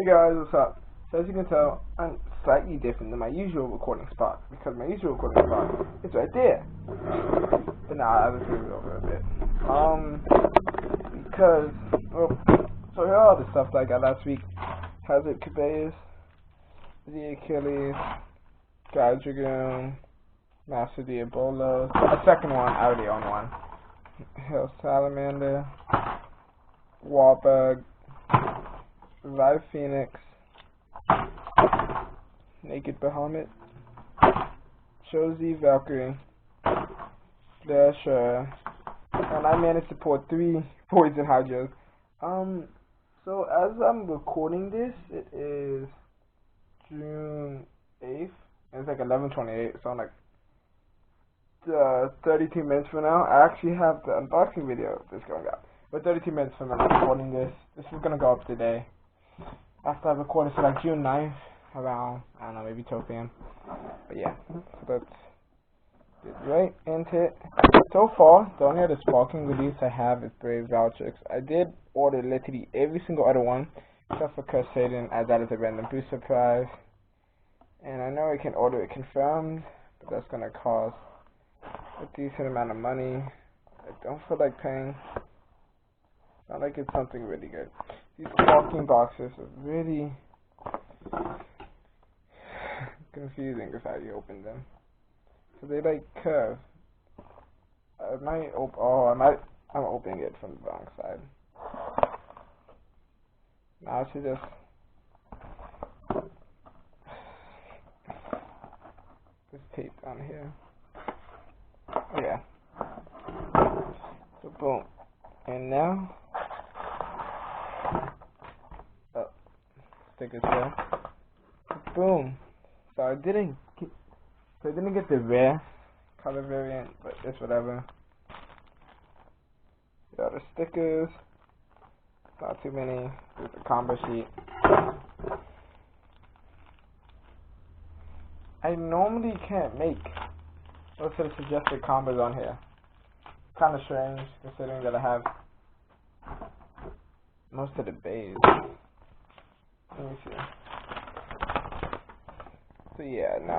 guys, what's up? So as you can tell, I'm slightly different than my usual recording spot because my usual recording spot is right there. But nah, I just moved it over a bit. Because so here are all the stuff that I got last week. Hazard Cabeus, the Achilles, Guy Dragoon, Master Diabolo. A second one, I already own one. Hill Salamander, Warbug, Revive Phoenix, Naked Bahamut, Josie Valkyrie, Flash, and I managed to pull 3 Poison Hydras. So as I'm recording this, it is June 8th, and it's like 11:28, so I'm like 32 minutes from now. I actually have the unboxing video that's going up. But 32 minutes from now I'm recording this. This is going to go up today. After I recorded for like June 9th, around, I don't know, maybe 12 p.m. But yeah, so let's get right into it. So far, the only other sparking release I have is Brave Valtrix. I did order literally every single other one, except for Crusaden, as that is a random booster prize. And I know I can order it confirmed, but that's going to cost a decent amount of money. I don't feel like paying. Not like it's something really good. These sparking boxes are really confusing with how you open them. So they like curve. I'm opening it from the wrong side. Now I should just this tape on here. Yeah. So boom. And now stickers there. Boom. So I didn't get the rare color variant, but it's whatever. Got the stickers. Not too many. There's the combo sheet. I normally can't make most of the suggested combos on here. Kind of strange considering that I have most of the bays. Let me see. So yeah, no,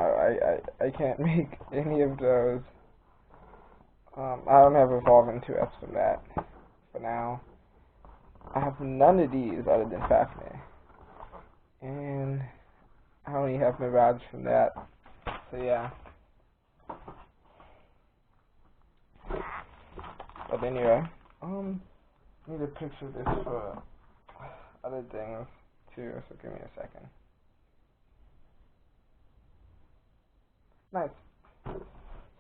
I can't make any of those. I don't have Evolving 2S for that for now. I have none of these other than Fafnir, and I only have Mirage from that. So yeah. But anyway, need a picture of this for other things too, so give me a second. Nice.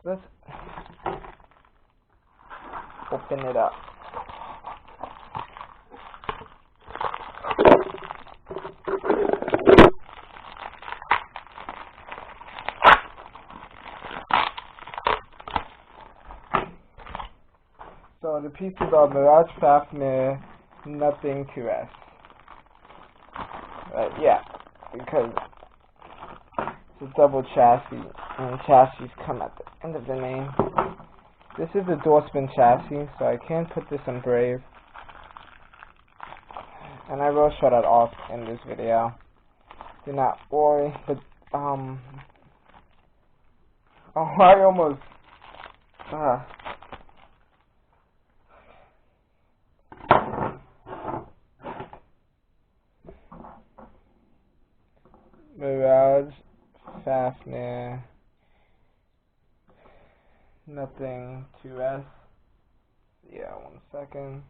Let's open it up. So the pieces are Mirage, Fafnir, nothing 2S. Yeah, because it's a double chassis, and chassis come at the end of the name. This is a door spin chassis, so I can put this on Brave. And I will show that off in this video. Do not worry, but oh, I almost Mirage, Fafnir, nothing 2S. Yeah, 1 second.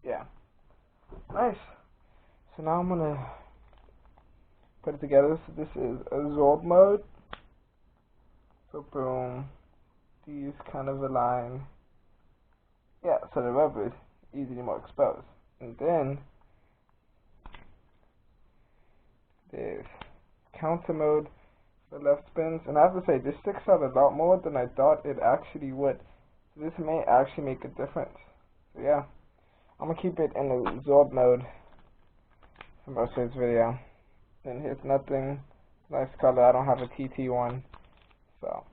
Yeah. Nice. So now I'm gonna put it together. So this is absorb mode. So boom. These kind of align. Yeah, so the rubber is easily more exposed. And then there's counter mode for left spins, and I have to say this sticks out a lot more than I thought it actually would. So this may actually make a difference. So yeah, I'm gonna keep it in the absorb mode for most of this video. And here's nothing. Nice color. I don't have a TT one, so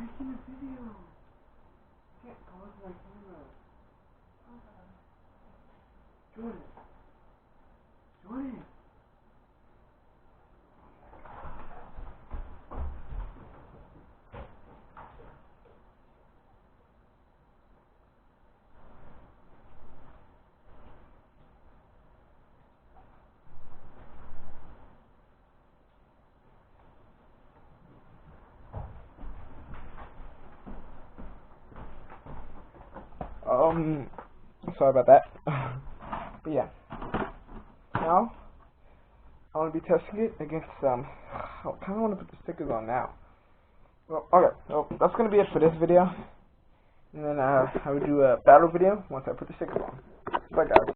making a video. Can't go into my camera. Jordan. Jordan. Sorry about that. But yeah. Now, I want to be testing it against I kind of want to put the stickers on now. Well, okay, so that's going to be it for this video. And then I will do a battle video once I put the stickers on. Bye guys.